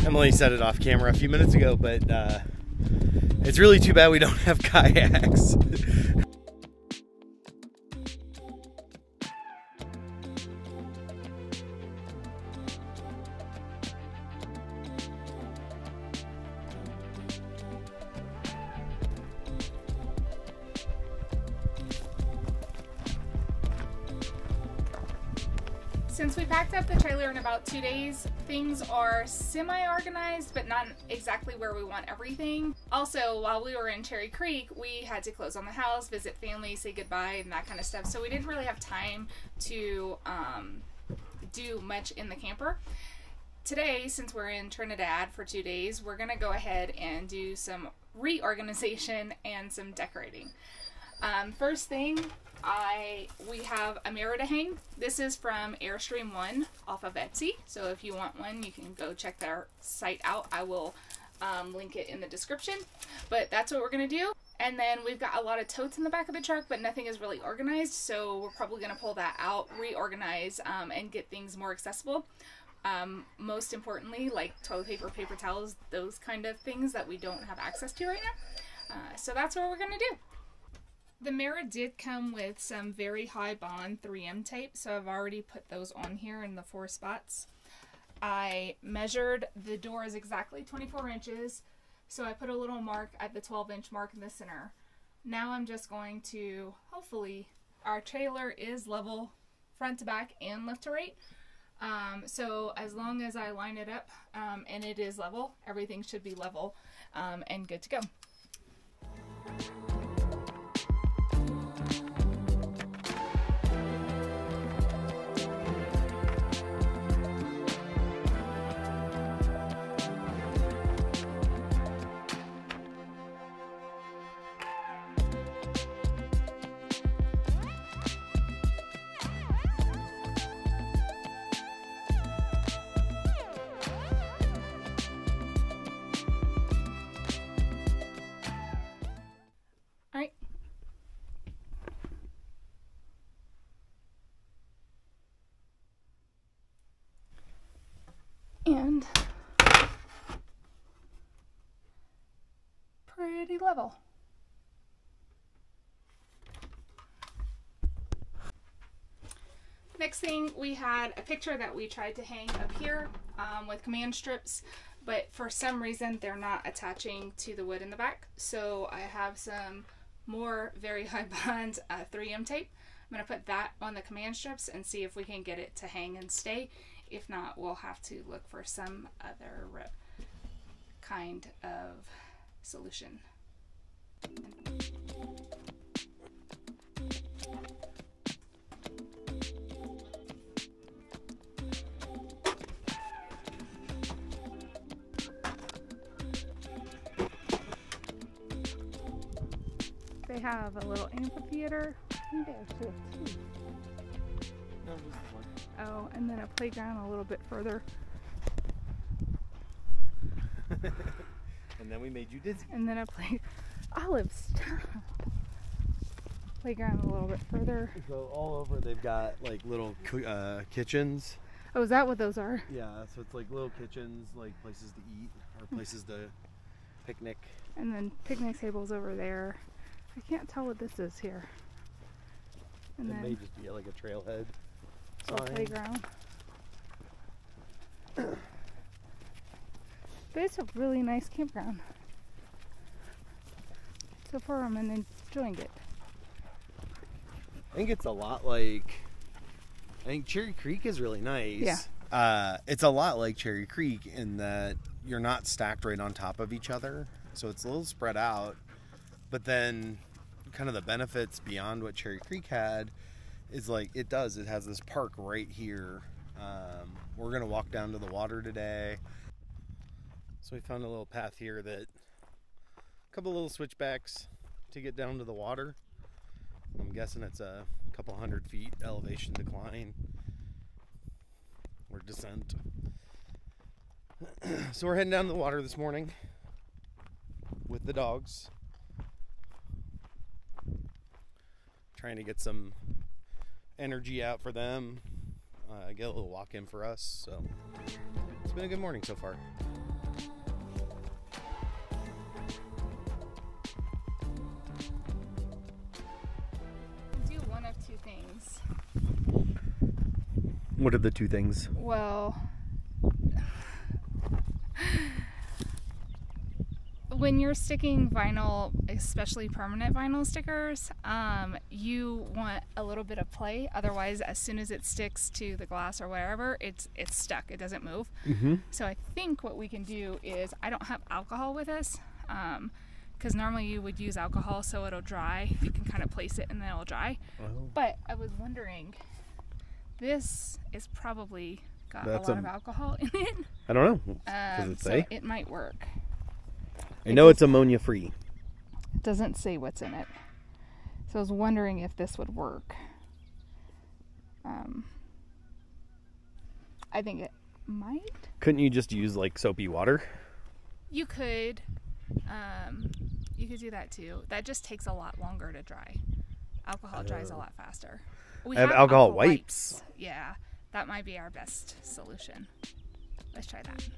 Emily set it off camera a few minutes ago, but it's really too bad we don't have kayaks. Since we packed up the trailer in about 2 days, things are semi-organized, but not exactly where we want everything. Also, while we were in Cherry Creek, we had to close on the house, visit family, say goodbye, and that kind of stuff. So we didn't really have time to do much in the camper. Today, since we're in Trinidad for 2 days, we're gonna go ahead and do some reorganization and some decorating. First thing, we have a mirror to hang. This is from Airstream 1 off of Etsy. So if you want one, you can go check their site out. I will link it in the description. But that's what we're going to do. And then we've got a lot of totes in the back of the truck, but nothing is really organized. So we're probably going to pull that out, reorganize, and get things more accessible. Most importantly, like toilet paper, paper towels, those kind of things that we don't have access to right now. So that's what we're going to do. The mirror did come with some very high bond 3M tape, so I've already put those on here in the 4 spots. I measured the doors exactly 24 inches, so I put a little mark at the 12-inch mark in the center. Now I'm just going to, hopefully, our trailer is level front to back and left to right. So as long as I line it up and it is level, everything should be level and good to go. All right. And pretty level. Next thing, we had a picture that we tried to hang up here with command strips, but for some reason they're not attaching to the wood in the back. So I have some more very high bond 3M tape. I'm going to put that on the command strips and see if we can get it to hang and stay. If not, we'll have to look for some other kind of solution. They have a little amphitheater. I think they actually have 2. No, this is one. Oh, and then a playground a little bit further. And then we made you dizzy. And then a Olive, stop. Playground a little bit further. So all over they've got like little kitchens. Oh, is that what those are? Yeah, so it's like little kitchens, like places to eat or places to picnic. And then picnic tables over there. I can't tell what this is here. And it then may just be like a trailhead. a playground. But it's a really nice campground. So far I'm enjoying it. I think it's a lot like, I think Cherry Creek is really nice. Yeah. It's a lot like Cherry Creek in that you're not stacked right on top of each other. So it's a little spread out. But then kind of the benefits beyond what Cherry Creek had is like it has this park right here. We're gonna walk down to the water today. So we found a little path here that a couple little switchbacks to get down to the water. I'm guessing it's a couple 100 feet elevation decline or descent. So we're heading down to the water this morning with the dogs. Trying to get some energy out for them, get a little walk in for us. So it's been a good morning so far. What are the two things? Well, when you're sticking vinyl, especially permanent vinyl stickers, you want a little bit of play. Otherwise, as soon as it sticks to the glass or wherever, it's stuck. It doesn't move. So I think what we can do is, I don't have alcohol with us, because normally you would use alcohol so it'll dry. You can kind of place it and then it'll dry. But I was wondering, this is probably got a lot of alcohol in it. I don't know. Does it say? So it might work. I know it's ammonia free. It doesn't say what's in it. So I was wondering if this would work. I think it might. Couldn't you just use like soapy water? You could. You could do that too. That just takes a lot longer to dry. Alcohol dries a lot faster. We have alcohol wipes. Yeah, that might be our best solution. Let's try that.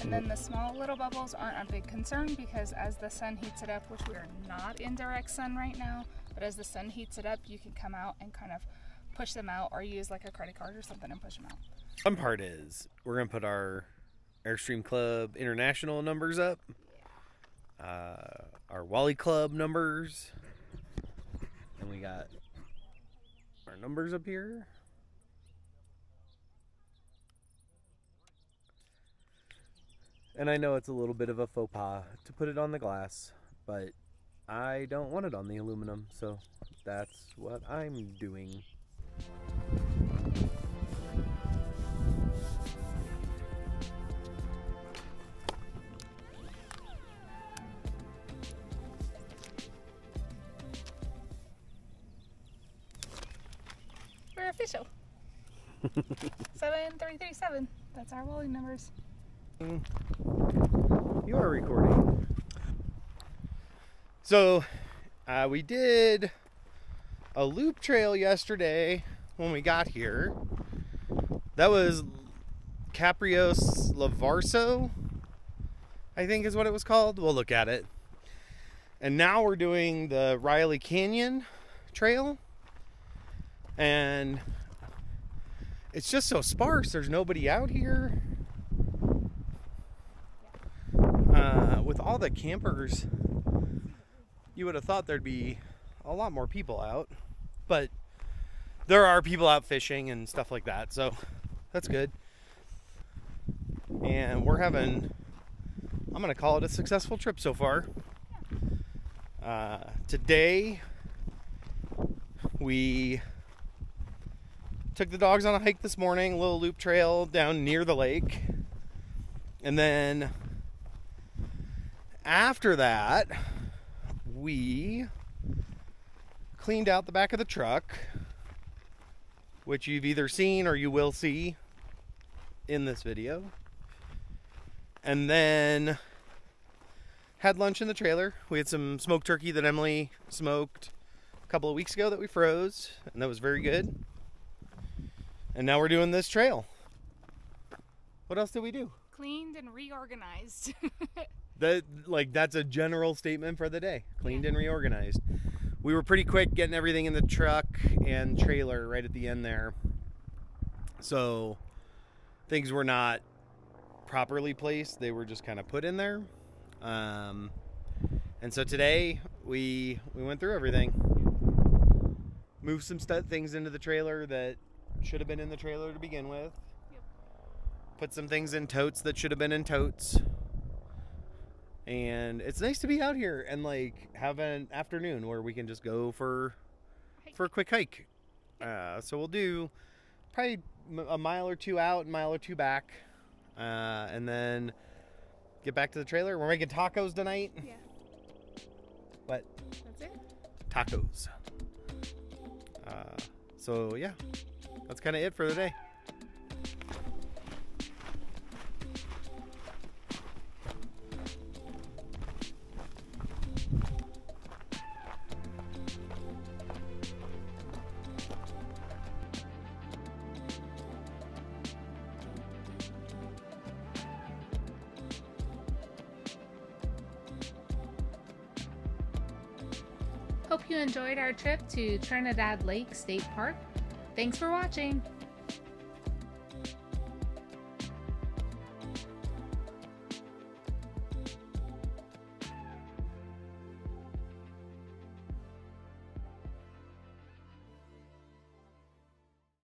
And then the small little bubbles aren't a big concern, because as the sun heats it up, which we are not in direct sun right now, but as the sun heats it up, you can come out and kind of push them out, or use like a credit card or something and push them out. Fun part is we're gonna put our Airstream Club International numbers up, our Wally Club numbers, and we got our numbers up here. And I know it's a little bit of a faux pas to put it on the glass, but I don't want it on the aluminum, so that's what I'm doing. We're official. 7337. That's our Wally numbers. You are recording. So we did a loop trail yesterday when we got here. That was Caprios Lavarso, I think is what it was called. We'll look at it. And now we're doing the Reilly Canyon Trail, and it's just so sparse. There's nobody out here. With all the campers, you would have thought there'd be a lot more people out, but there are people out fishing and stuff like that, so that's good. And we're having, I'm gonna call it a successful trip so far. Today we took the dogs on a hike this morning, a little loop trail down near the lake, and then after that, we cleaned out the back of the truck, which you've either seen or you will see in this video. And then had lunch in the trailer. We had some smoked turkey that Emily smoked a couple of weeks ago that we froze, and that was very good. And now we're doing this trail. What else did we do? Cleaned and reorganized. That's a general statement for the day. Cleaned and reorganized. We were pretty quick getting everything in the truck and trailer right at the end there. So things were not properly placed. They were just kind of put in there. And so today we went through everything. Moved some things into the trailer that should have been in the trailer to begin with. Yep. Put some things in totes that should have been in totes. And it's nice to be out here and like have an afternoon where we can just go for a quick hike. So we'll do probably a mile or two out, a mile or two back, and then get back to the trailer. We're making tacos tonight. Yeah. What? That's it? Tacos. So yeah, that's kind of it for the day. Hope you enjoyed our trip to Trinidad Lake State Park. Thanks for watching.